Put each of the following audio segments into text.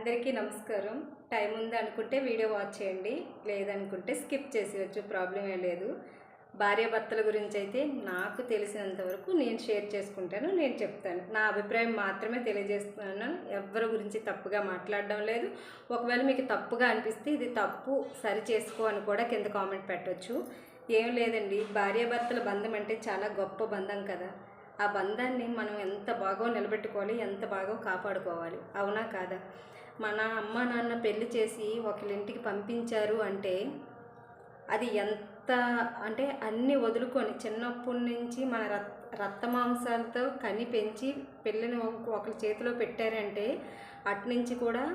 అందరికీ నమస్కారం. టైం ఉంది అనుకుంటే వీడియో వాచ్ చేయండి, లేదనుకుంటే స్కిప్ చేసేయచ్చు, ప్రాబ్లం ఏం లేదు. భార్యాభర్తల గురించి అయితే నాకు తెలిసినంత వరకు నేను షేర్ చేసుకుంటాను, నేను చెప్తాను. నా అభిప్రాయం మాత్రమే తెలియజేస్తున్నాను. ఎవరి గురించి తప్పుగా మాట్లాడడం లేదు. ఒకవేళ మీకు తప్పుగా అనిపిస్తే ఇది తప్పు సరి చేసుకో అని కూడా కింద కామెంట్ పెట్టవచ్చు. ఏం లేదండి, భార్యాభర్తల బంధం అంటే చాలా గొప్ప బంధం కదా. ఆ బంధాన్ని మనం ఎంత బాగా నిలబెట్టుకోవాలి, ఎంత బాగా కాపాడుకోవాలి, అవునా కాదా? మన అమ్మ నాన్న పెళ్లి చేసి ఒకరింటికి పంపించారు అంటే అది ఎంత అంటే అన్నీ వదులుకొని చిన్నప్పటి నుంచి మన రక్త మాంసాలతో కని పెంచి పిల్లని ఒకరి చేతిలో పెట్టారంటే అట్నుంచి కూడా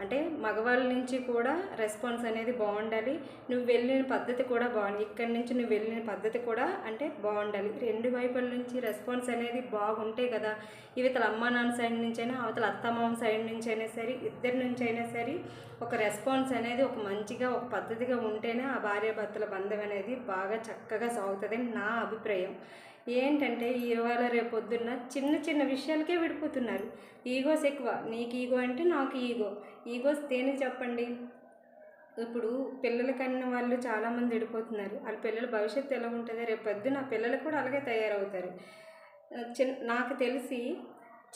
అంటే మగవాళ్ళ నుంచి కూడా రెస్పాన్స్ అనేది బాగుండాలి. నువ్వు వెళ్ళిన పద్ధతి కూడా బాగుంది, ఇక్కడి నుంచి నువ్వు వెళ్ళిన పద్ధతి కూడా అంటే బాగుండాలి. రెండు వైపుల నుంచి రెస్పాన్స్ అనేది బాగుంటే కదా, ఇవతల అమ్మా నాన్న సైడ్ నుంచి అయినా అవతల అత్తమామ సైడ్ నుంచి అయినా సరే, ఇద్దరి నుంచి అయినా సరే ఒక రెస్పాన్స్ అనేది ఒక మంచిగా ఒక పద్ధతిగా ఉంటేనే ఆ భార్యాభర్తల బంధం అనేది బాగా చక్కగా సాగుతుందని నా అభిప్రాయం. ఏంటంటే ఇవాళ రేపొద్దున్న చిన్న చిన్న విషయాలకే విడిపోతున్నారు. ఈగోస్ ఎక్కువ, నీకు ఈగో అంటే నాకు ఈగోస్ దేనికి చెప్పండి. ఇప్పుడు పిల్లల కన్నా వాళ్ళు చాలామంది విడిపోతున్నారు. వాళ్ళ పిల్లల భవిష్యత్తు ఎలా ఉంటుంది, రేపు పొద్దున పిల్లలు కూడా అలాగే తయారవుతారు. నాకు తెలిసి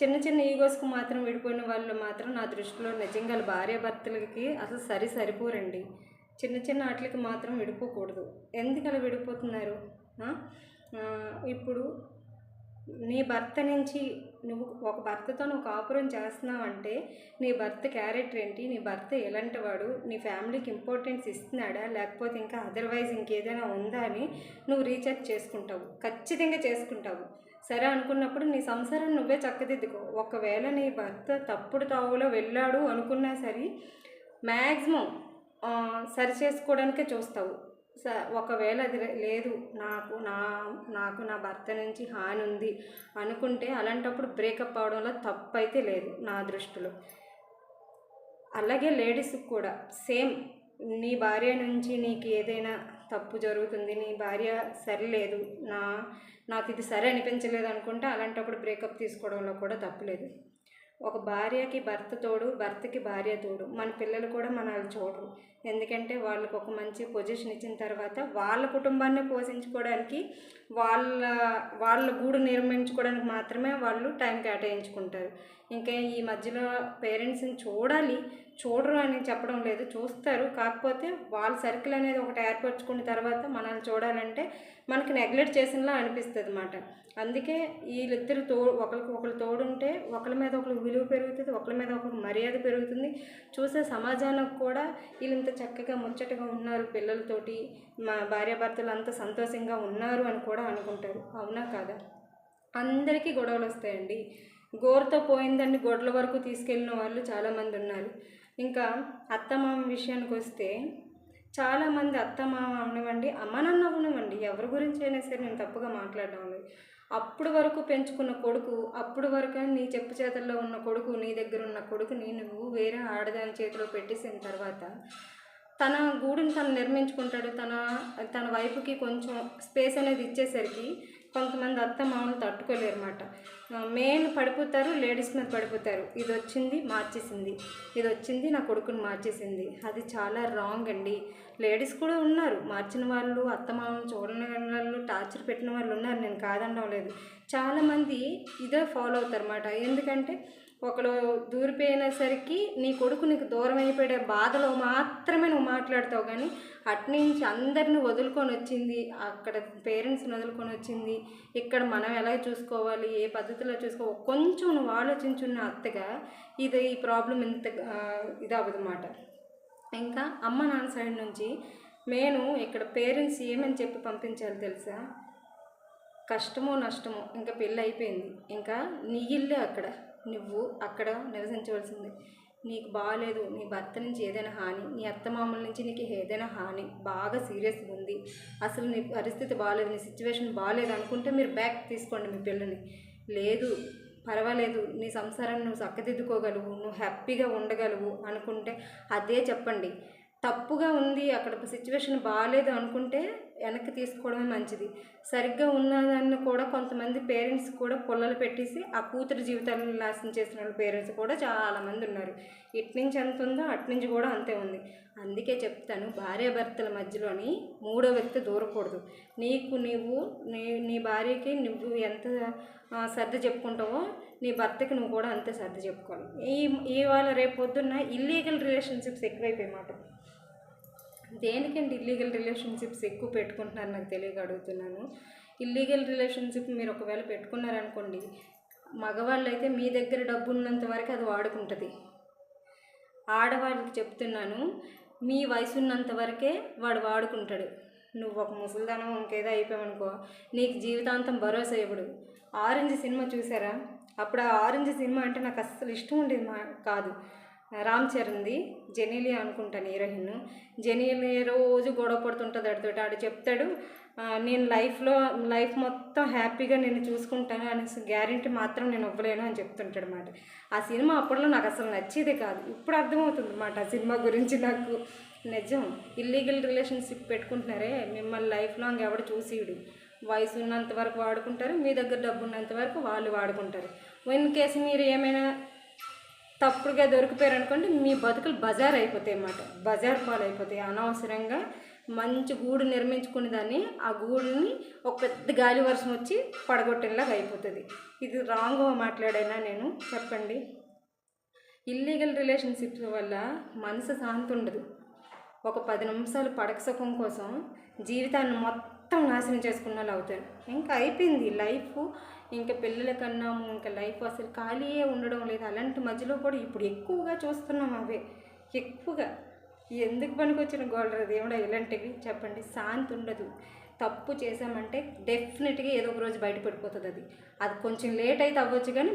చిన్న చిన్న ఈగోస్కి మాత్రం విడిపోయిన వాళ్ళు మాత్రం నా దృష్టిలో నిజంగా భార్యాభర్తలకి అసలు సరిపోరండి. చిన్న చిన్న వాటికి మాత్రం విడిపోకూడదు. ఎందుకు అలా విడిపోతున్నారు? ఇప్పుడు నీ భర్త నుంచి నువ్వు ఒక భర్తతో నువ్వు కాపురం చేస్తున్నావు అంటే నీ భర్త క్యారెక్టర్ ఏంటి, నీ భర్త ఎలాంటి వాడు, నీ ఫ్యామిలీకి ఇంపార్టెన్స్ ఇస్తున్నాడా, లేకపోతే ఇంకా అదర్వైజ్ ఇంకేదైనా ఉందా అని నువ్వు రీసెర్చ్ చేసుకుంటావు, ఖచ్చితంగా చేసుకుంటావు. సరే అనుకున్నప్పుడు నీ సంసారం నువ్వే చక్కదిద్దుకో. ఒకవేళ నీ భర్త తప్పుడు తావులో వెళ్ళాడు అనుకున్నా సరే మ్యాక్సిమం సరి చేసుకోవడానికే చూస్తావు. ఒకవేళ అది లేదు, నాకు నా భర్త నుంచి హాని ఉంది అనుకుంటే అలాంటప్పుడు బ్రేకప్ అవడంలో తప్పు అయితే లేదు నా దృష్టిలో. అలాగే లేడీస్కి కూడా సేమ్, నీ భార్య నుంచి నీకు ఏదైనా తప్పు జరుగుతుంది, నీ భార్య సరిలేదు, నాకు ఇది సరి అనిపించలేదు అనుకుంటే అలాంటప్పుడు బ్రేకప్ తీసుకోవడంలో కూడా తప్పులేదు. ఒక భార్యకి భర్త తోడు, భర్తకి భార్య తోడు. మన పిల్లలు కూడా మనల్ని చూడరు, ఎందుకంటే వాళ్ళకు ఒక మంచి పొజిషన్ ఇచ్చిన తర్వాత వాళ్ళ కుటుంబాన్ని పోషించుకోవడానికి వాళ్ళ గూడు నిర్మించుకోవడానికి మాత్రమే వాళ్ళు టైం కేటాయించుకుంటారు. ఇంకా ఈ మధ్యలో పేరెంట్స్ని చూడరు అని చెప్పడం లేదు, చూస్తారు. కాకపోతే వాళ్ళ సర్కిల్ అనేది ఒకటి ఏర్పరచుకున్న తర్వాత మనల్ని చూడాలంటే మనకి నెగ్లెక్ట్ చేసినలా అనిపిస్తుంది అన్నమాట. అందుకే వీళ్ళిద్దరు ఒకరికి తోడుంటే ఒకరి మీద ఒకరికి విలువ పెరుగుతుంది, ఒకరి మీద ఒకరికి మర్యాద పెరుగుతుంది. చూసే సమాజానికి కూడా వీళ్ళు ఇంత చక్కగా ముచ్చటగా ఉన్నారు, పిల్లలతోటి మా భార్యాభర్తలు అంత సంతోషంగా ఉన్నారు అని కూడా అనుకుంటారు, అవునా కాదా? అందరికీ గొడవలు వస్తాయండి. గోరుతో పోయిందండి గొడవల వరకు తీసుకెళ్ళిన వాళ్ళు చాలామంది ఉన్నారు. ఇంకా అత్తమామ విషయానికి వస్తే చాలామంది అత్తమామ అవనివ్వండి, అమ్మ నాన్న అవనివ్వండి, ఎవరి గురించి అయినా సరే నేను తప్పుగా మాట్లాడడం లేదు. అప్పుడు వరకు పెంచుకున్న కొడుకు, అప్పుడు వరకు నీ చెప్పు చేతల్లో ఉన్న కొడుకు, నీ దగ్గర ఉన్న కొడుకుని నువ్వు వేరే ఆడదాని చేతిలో పెట్టేసిన తర్వాత తన గూడుని తను నిర్మించుకుంటాడు. తన వైపుకి కొంచెం స్పేస్ అనేది ఇచ్చేసరికి కొంతమంది అత్త మామూలు తట్టుకోలేరు అన్నమాట. మెయిన్ పడిపోతారు, లేడీస్ మీద పడిపోతారు. ఇది వచ్చింది మార్చేసింది, ఇది వచ్చింది నా కొడుకుని మార్చేసింది. అది చాలా రాంగ్ అండి. లేడీస్ కూడా ఉన్నారు మార్చిన వాళ్ళు, అత్తమామలు చూడని వాళ్ళు, టార్చర్ పెట్టిన వాళ్ళు ఉన్నారు, నేను కాదనడం లేదు. చాలామంది ఇదే ఫాలో అవుతారు అన్నమాట. ఎందుకంటే ఒకరు దూరిపోయినసరికి నీ కొడుకు నీకు దూరం అయిపోయే బాధలో మాత్రమే నువ్వు మాట్లాడతావు, కానీ అట్నుంచి అందరిని వదులుకొని వచ్చింది, అక్కడ పేరెంట్స్ని వదులుకొని వచ్చింది, ఇక్కడ మనం ఎలా చూసుకోవాలి, ఏ పద్ధతిలో చూసుకోవాలి, కొంచెం నువ్వు ఆలోచించున్న అత్తగా ఈ ప్రాబ్లం ఇంత ఇది అవ్వదన్నమాట. ఇంకా అమ్మ నాన్న సైడ్ నుంచి నేను ఇక్కడ పేరెంట్స్ ఏమని చెప్పి పంపించాలి తెలుసా? కష్టమో నష్టమో ఇంకా పెళ్ళి అయిపోయింది, ఇంకా నీ ఇల్లే అక్కడ, నువ్వు అక్కడ నివసించవలసింది. నీకు బాగాలేదు, నీ భర్త నుంచి ఏదైనా హాని, నీ అత్తమామల నుంచి నీకు ఏదైనా హాని బాగా సీరియస్గా ఉంది, అసలు నీ పరిస్థితి బాగాలేదు, నీ సిచ్యువేషన్ బాగాలేదు అనుకుంటే మీరు బ్యాక్ తీసుకోండి మీ పిల్లని. లేదు పర్వాలేదు, నీ సంసారాన్ని నువ్వు చక్కదిద్దుకోగలవు, నువ్వు హ్యాపీగా ఉండగలవు అనుకుంటే అదే చెప్పండి. తప్పుగా ఉంది, అక్కడ సిచ్యువేషన్ బాగాలేదు అనుకుంటే వెనక్కి తీసుకోవడమే మంచిది. సరిగ్గా ఉన్నదాన్ని కూడా కొంతమంది పేరెంట్స్ కూడా పుల్లలు పెట్టేసి ఆ కూతురు జీవితాలను నాశనం చేసిన వాళ్ళ పేరెంట్స్ కూడా చాలామంది ఉన్నారు. ఇటు నుంచి ఎంత ఉందో అటు నుంచి కూడా అంతే ఉంది. అందుకే చెప్తాను, భార్యాభర్తల మధ్యలోని మూడో వ్యక్తి దూరకూడదు. నీకు నువ్వు నీ భార్యకి నువ్వు ఎంత సర్ది చెప్పుకుంటావో నీ భర్తకి నువ్వు కూడా అంతే సర్ది చెప్పుకోవాలి. ఇవాళ రేపు పొద్దున్న ఇల్లీగల్ రిలేషన్షిప్స్ ఎక్కువైపోయి మాట. దేనికండి ఇల్లీగల్ రిలేషన్షిప్స్ ఎక్కువ పెట్టుకుంటున్నారు నాకు తెలియక అడుగుతున్నాను. ఇల్లీగల్ రిలేషన్షిప్ మీరు ఒకవేళ పెట్టుకున్నారనుకోండి, మగవాళ్ళు అయితే మీ దగ్గర డబ్బు ఉన్నంత వరకు అది వాడుకుంటుంది. ఆడవాళ్ళకి చెప్తున్నాను, మీ వయసు ఉన్నంత వరకే వాడు వాడుకుంటాడు. నువ్వు ఒక ముసలిదనం ఇంకేదో అయిపోయావనుకో, నీకు జీవితాంతం భరోసా ఇవ్వడు. ఆరెంజ్ సినిమా చూసారా? అప్పుడు ఆ ఆరెంజ్ సినిమా అంటే నాకు అస్సలు ఇష్టం ఉండేది కాదు. రామ్ చరణ్ది, జెనీలియా అనుకుంటాను హీరోయిన్. జెనీలియా రోజు గొడవ పడుతుంటుంది ఆడితోటి. ఆడు చెప్తాడు, నేను లైఫ్ మొత్తం హ్యాపీగా నేను చూసుకుంటాను అనేసి గ్యారెంటీ మాత్రం నేను ఇవ్వలేను అని చెప్తుంటాడు అన్నమాట. ఆ సినిమా అప్పట్లో నాకు అసలు నచ్చేదే కాదు. ఇప్పుడు అర్థమవుతుంది అన్నమాట ఆ సినిమా గురించి నాకు. నిజం, ఇల్లీగల్ రిలేషన్షిప్ పెట్టుకుంటున్నారే, మిమ్మల్ని లైఫ్ లాంగ్ ఎవడు చూసిడు. వయసు ఉన్నంత వరకు వాడుకుంటారు, మీ దగ్గర డబ్బు ఉన్నంత వరకు వాళ్ళు వాడుకుంటారు. ఇన్ కేసు మీరు ఏమైనా తప్పుడుగా దొరికిపోయారు అనుకోండి, మీ బతుకులు బజార్ అయిపోతాయి అన్నమాట. బజార్ పాలు అయిపోతాయి. అనవసరంగా మంచి గూడు నిర్మించుకునే దాన్ని, ఆ గూడుని ఒక పెద్ద గాలి వర్షం వచ్చి పడగొట్టేలాగా అయిపోతుంది. ఇది రాంగ్గా మాట్లాడైనా నేను చెప్పండి. ఇల్లీగల్ రిలేషన్షిప్స్ వల్ల మనసు శాంతి ఉండదు. ఒక 10 నిమిషాలు పడక సుఖం కోసం జీవితాన్ని మొత్తం నాశనం చేసుకున్న వాళ్ళు అవుతారు. ఇంకా అయిపోయింది లైఫ్. ఇంకా పిల్లల కన్నాము, ఇంకా లైఫ్ అసలు ఖాళీయే ఉండడం లేదు. అలాంటి మధ్యలో కూడా ఇప్పుడు ఎక్కువగా చూస్తున్నాం అవే ఎక్కువగా. ఎందుకు పనికొచ్చిన గోడరా దేవుడా ఇలాంటివి చెప్పండి. శాంతి ఉండదు. తప్పు చేసామంటే డెఫినెట్గా ఏదో ఒక రోజు బయటపడిపోతుంది. అది కొంచెం లేట్ అయితే అవ్వచ్చు, కానీ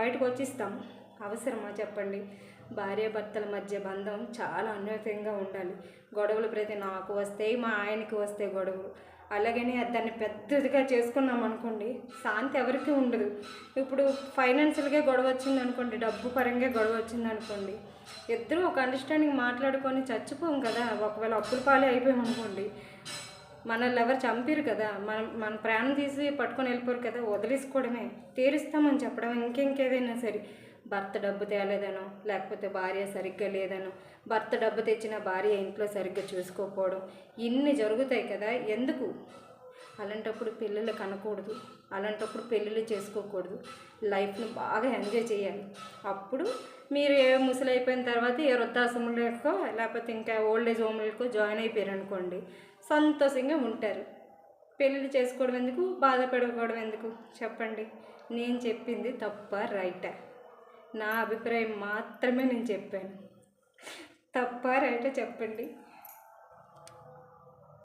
బయటకు వచ్చిస్తాము. అవసరమా చెప్పండి? భార్యాభర్తల మధ్య బంధం చాలా అన్యోన్యంగా ఉండాలి. గొడవలు ప్రతి నాకు వస్తాయి, మా ఆయనకి వస్తాయి గొడవలు. అలాగని దాన్ని పెద్దదిగా చేసుకున్నాం అనుకోండి, శాంతి ఎవరికి ఉండదు. ఇప్పుడు ఫైనాన్షియల్గా గొడవ వచ్చింది అనుకోండి, డబ్బు పరంగా గొడవ వచ్చింది అనుకోండి, ఇద్దరు ఒక అండర్స్టాండింగ్ మాట్లాడుకొని చచ్చిపోం కదా. ఒకవేళ అప్పుల పాలే అయిపోయామనుకోండి, మనల్ని ఎవరు చంపారు కదా, మన ప్రాణం తీసి పట్టుకొని వెళ్ళిపోరు కదా, వదిలేసుకోవడమే, తీరుస్తామని చెప్పడం. ఇంకేదైనా సరే, భర్త డబ్బు తేలేదనో, లేకపోతే భార్య సరిగ్గా లేదనో, భర్త డబ్బు తెచ్చిన భార్య ఇంట్లో సరిగ్గా చూసుకోకపోవడం, ఇన్ని జరుగుతాయి కదా. ఎందుకు? అలాంటప్పుడు పిల్లలు కనకూడదు, అలాంటప్పుడు పెళ్ళిళ్ళు చేసుకోకూడదు. లైఫ్ను బాగా ఎంజాయ్ చేయాలి. అప్పుడు మీరు ఏ ముసలి అయిపోయిన తర్వాత ఏ వృద్ధాశ్రమంలోకో లేకపోతే ఇంకా ఓల్డ్ ఏజ్ హోమ్లకో జాయిన్ అయిపోయారు అనుకోండి, సంతోషంగా ఉంటారు. పెళ్ళిళ్ళు చేసుకోవడం ఎందుకు, బాధపడుకోవడం ఎందుకు చెప్పండి? నేను చెప్పింది తప్ప రైటా? నా అభిప్రాయం మాత్రమే నేను చెప్పాను. తప్ప రైటా చెప్పండి.